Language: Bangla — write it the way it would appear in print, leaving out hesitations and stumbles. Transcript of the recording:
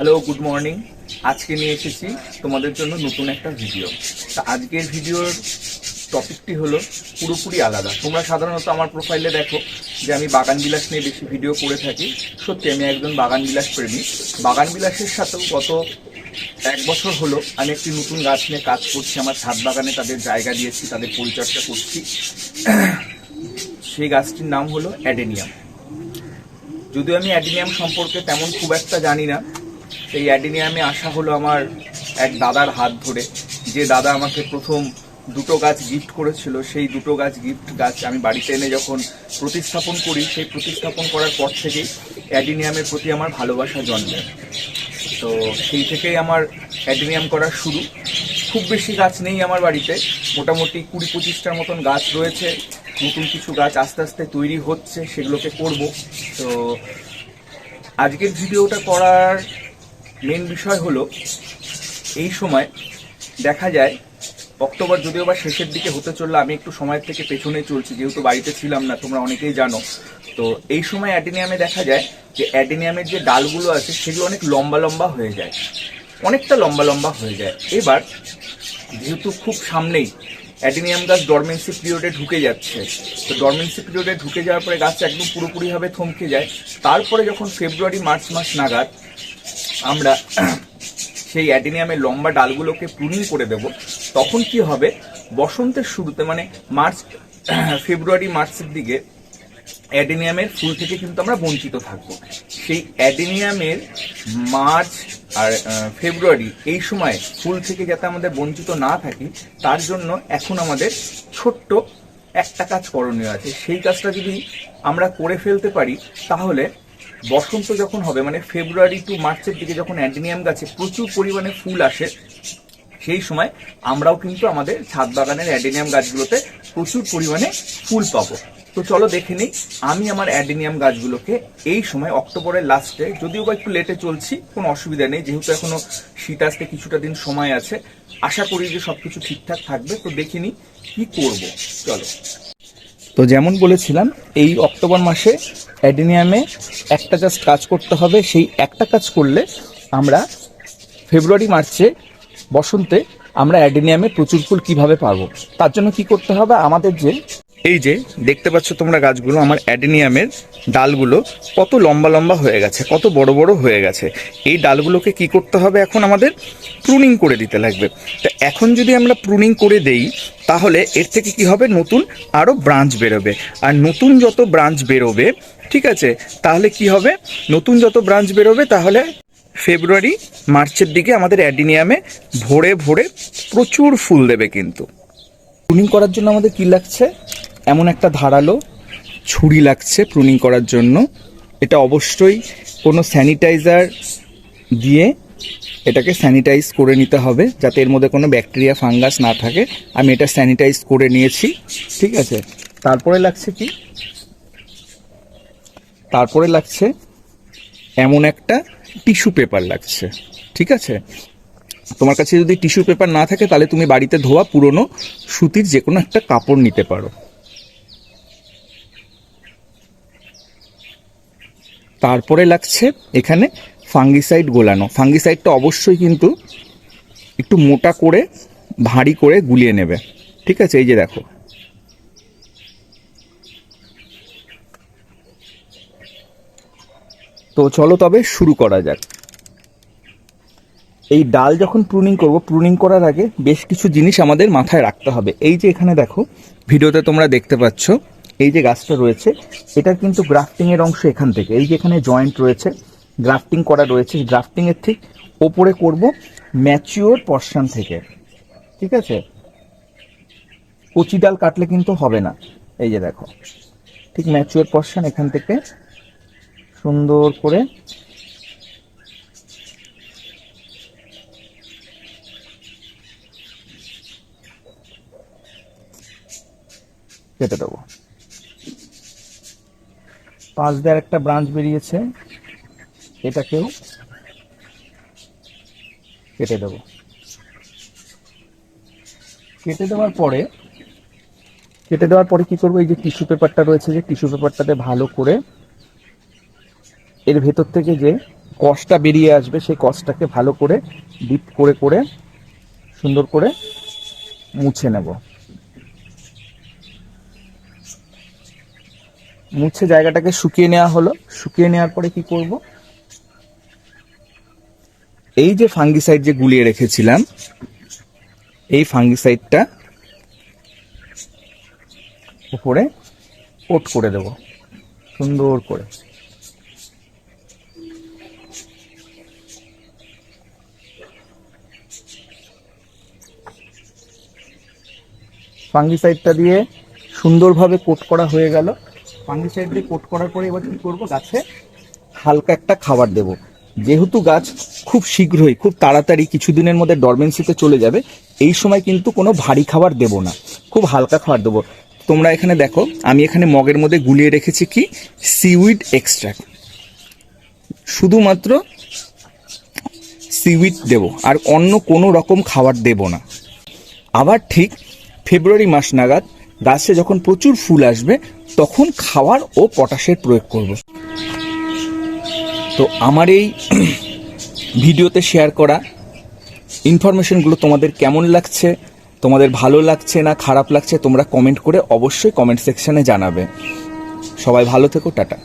Hello, good morning. আজকে নিয়ে এসেছি তোমাদের জন্য নতুন একটা ভিডিও। তা আজকের ভিডিওর টপিকটি হলো পুরোপুরি আলাদা। তোমরা সাধারণত আমার প্রোফাইলে দেখো যে আমি বাগান বিলাস নিয়ে বেশি ভিডিও করে থাকি। সত্যি আমি একজন বাগান বিলাস প্রেমী। বাগান বিলাসের সাথেও গত 1 বছর হলো আমি একটি নতুন গাছ নিয়ে কাজ করছি। আমার ছাদ বাগানে তাদের জায়গা দিয়েছি, তাদের পরিচর্যা করছি। সেই গাছটির নাম হলো অ্যাডেনিয়াম। যদিও আমি অ্যাডেনিয়াম সম্পর্কে তেমন খুব একটা জানি না, এই অ্যাডেনিয়ামে আসা হলো আমার এক দাদার হাত ধরে। যে দাদা আমাকে প্রথম দুটো গাছ গিফট করেছিল, সেই দুটো গাছ আমি বাড়িতে এনে যখন প্রতিস্থাপন করি, সেই প্রতিস্থাপন করার পর থেকেই অ্যাডেনিয়ামের প্রতি আমার ভালোবাসা জন্মে। তো সেই থেকেই আমার অ্যাডেনিয়াম করা শুরু। খুব বেশি গাছ নেই আমার বাড়িতে, মোটামুটি 20-25টার মতন গাছ রয়েছে। নতুন কিছু গাছ আস্তে আস্তে তৈরি হচ্ছে, সেগুলোকে করব। তো আজকের ভিডিওটা করার মেন বিষয় হলো, এই সময় দেখা যায় অক্টোবর যদিও বা শেষের দিকে হতে চললো, আমি একটু সময়ের থেকে পেছনে চলছি যেহেতু বাড়িতে ছিলাম না, তোমরা অনেকেই জানো। তো এই সময় অ্যাডেনিয়ামে দেখা যায় যে অ্যাডেনিয়ামের যে ডালগুলো আছে সেগুলো অনেক লম্বা লম্বা হয়ে যায়, অনেকটা লম্বা লম্বা হয়ে যায়। এবার যেহেতু খুব সামনেই অ্যাডেনিয়াম গাছ ডরমেন্সি পিরিয়ডে ঢুকে যাচ্ছে, তো ডরমেন্সি পিরিয়ডে ঢুকে যাওয়ার পরে গাছ একদম পুরোপুরিভাবে থমকে যায়। তারপরে যখন ফেব্রুয়ারি মার্চ মাস নাগাদ আমরা সেই অ্যাডেনিয়ামের লম্বা ডালগুলোকে প্রুনিং করে দেব, তখন কি হবে, বসন্তের শুরুতে মানে ফেব্রুয়ারি মার্চের দিকে অ্যাডেনিয়ামের ফুল থেকে কিন্তু আমরা বঞ্চিত থাকবো। সেই অ্যাডেনিয়ামের মার্চ আর ফেব্রুয়ারি এই সময় ফুল থেকে যাতে আমাদের বঞ্চিত না থাকি, তার জন্য এখন আমাদের ছোট্ট একটা কাজ করণীয় আছে। সেই কাজটা যদি আমরা করে ফেলতে পারি, তাহলে বসন্ত যখন হবে মানে ফেব্রুয়ারি টু মার্চের দিকে যখন অ্যাডেনিয়াম গাছে প্রচুর পরিমাণে ফুল আসে, সেই সময় আমরাও কিন্তু আমাদের ছাদ বাগানের অ্যাডেনিয়াম গাছগুলোতে প্রচুর পরিমাণে ফুল পাবো। তো চলো দেখে নিই আমি আমার অ্যাডেনিয়াম গাছগুলোকে এই সময় অক্টোবরের লাস্টে, যদিও বা একটু লেটে চলছি, কোনো অসুবিধা নেই, যেহেতু এখনো শীত আসতে কিছুটা দিন সময় আছে, আশা করি যে সবকিছু ঠিকঠাক থাকবে। তো দেখে নিই কি করবো, চলো। তো যেমন বলেছিলাম, এই অক্টোবর মাসে অ্যাডেনিয়ামে একটা জাস্ট কাজ করতে হবে। সেই একটা কাজ করলে আমরা ফেব্রুয়ারি মার্চে বসন্তে আমরা অ্যাডেনিয়ামে প্রচুর ফুল কিভাবে পাবো, তার জন্য কি করতে হবে, আমাদের এই যে দেখতে পাচ্ছ তোমরা গাছগুলো, আমার অ্যাডেনিয়ামের ডালগুলো কত লম্বা লম্বা হয়ে গেছে, কত বড় বড় হয়ে গেছে। এই ডালগুলোকে কি করতে হবে, এখন আমাদের প্রুনিং করে দিতে লাগবে। তো এখন যদি আমরা প্রুনিং করে দেই, তাহলে এর থেকে কি হবে, নতুন আরও ব্রাঞ্চ বেরোবে। আর নতুন যত ব্রাঞ্চ বেরোবে, ঠিক আছে, তাহলে কি হবে, নতুন যত ব্রাঞ্চ বেরোবে, তাহলে ফেব্রুয়ারি মার্চের দিকে আমাদের অ্যাডেনিয়ামে ভরে ভরে প্রচুর ফুল দেবে। কিন্তু প্রুনিং করার জন্য আমাদের কি লাগছে, এমন একটা ধারালো ছুরি লাগছে প্রুনিং করার জন্য। এটা অবশ্যই কোনো স্যানিটাইজার দিয়ে এটাকে স্যানিটাইজ করে নিতে হবে, যাতে এর মধ্যে কোনো ব্যাকটেরিয়া ফাঙ্গাস না থাকে। আমি এটা স্যানিটাইজ করে নিয়েছি, ঠিক আছে। তারপরে লাগছে এমন একটা টিস্যু পেপার লাগছে, ঠিক আছে। তোমার কাছে যদি টিস্যু পেপার না থাকে, তাহলে তুমি বাড়িতে ধোয়া পুরনো সুতির যে কোনো একটা কাপড় নিতে পারো। তারপরে লাগছে এখানে ফাঙ্গিসাইড গোলানো। ফাঙ্গিসাইডটা অবশ্যই কিন্তু একটু মোটা করে ভারী করে গুলিয়ে নেবে, ঠিক আছে। এই যে দেখো, তো চলো তবে শুরু করা যাক। এই ডাল যখন প্রুনিং করব, প্রুনিং করার আগে বেশ কিছু জিনিস আমাদের মাথায় রাখতে হবে। এই যে এখানে দেখো, ভিডিওতে তোমরা দেখতে পাচ্ছ, এই যে গাছটা রয়েছে, এটার কিন্তু গ্রাফটিংয়ের অংশ এখান থেকে, এই যে এখানে জয়েন্ট রয়েছে, গ্রাফটিং করা রয়েছে। গ্রাফটিংয়ের ঠিক ওপরে করব ম্যাচিওর পর্শন থেকে, ঠিক আছে। কচি ডাল কাটলে কিন্তু হবে না। এই যে দেখো, ঠিক ম্যাচিওর পর্শন এখান থেকে সুন্দর করে কেটে দেবো। পাশ দিয়ে একটা ব্রাঞ্চ বেরিয়েছে, এটাকেও কেটে দেবো। কেটে দেওয়ার পরে কি করবো, এই যে টিস্যু পেপারটা রয়েছে, যে টিস্যু পেপারটাতে ভালো করে এর ভেতর থেকে যে কষটা বেরিয়ে আসবে, সেই কষটাকে ভালো করে ডিপ করে করে সুন্দর করে মুছে নেব। মুছে জায়গাটাকে শুকিয়ে নেওয়া হলো। শুকিয়ে নেওয়ার পরে কি করব, এই যে ফাঙ্গিসাইড যে গুলিয়ে রেখেছিলাম, এই ফাঙ্গিসাইডটা উপরে কোট করে দেব সুন্দর করে। ফাঙ্গিসাইডটা দিয়ে সুন্দরভাবে কোট করা হয়ে গেল। ফাঙ্গিসাইড দিয়ে কোট করার পরে এবার কি করব, গাছে হালকা একটা খাবার দেব। যেহেতু গাছ খুব শীঘ্রই, খুব তাড়াতাড়ি কিছুদিনের মধ্যে ডরমেন্সিতে চলে যাবে, এই সময় কিন্তু কোনো ভারী খাবার দেব না, খুব হালকা খাবার দেবো। তোমরা এখানে দেখো, আমি এখানে মগের মধ্যে গুলিয়ে রেখেছি কি সিউইড এক্সট্রাক্ট, শুধুমাত্র সিউইড দেব, আর অন্য কোনো রকম খাবার দেব না। আবার ঠিক ফেব্রুয়ারি মাস নাগাদ গাছে যখন প্রচুর ফুল আসবে, তখন খাবার ও পটাশের প্রয়োগ করব। তো আমার এই ভিডিওতে শেয়ার করা ইনফরমেশনগুলো তোমাদের কেমন লাগছে, তোমাদের ভালো লাগছে না খারাপ লাগছে, তোমরা কমেন্ট করে অবশ্যই কমেন্ট সেকশনে জানাবে। সবাই ভালো থেকো, টাটা।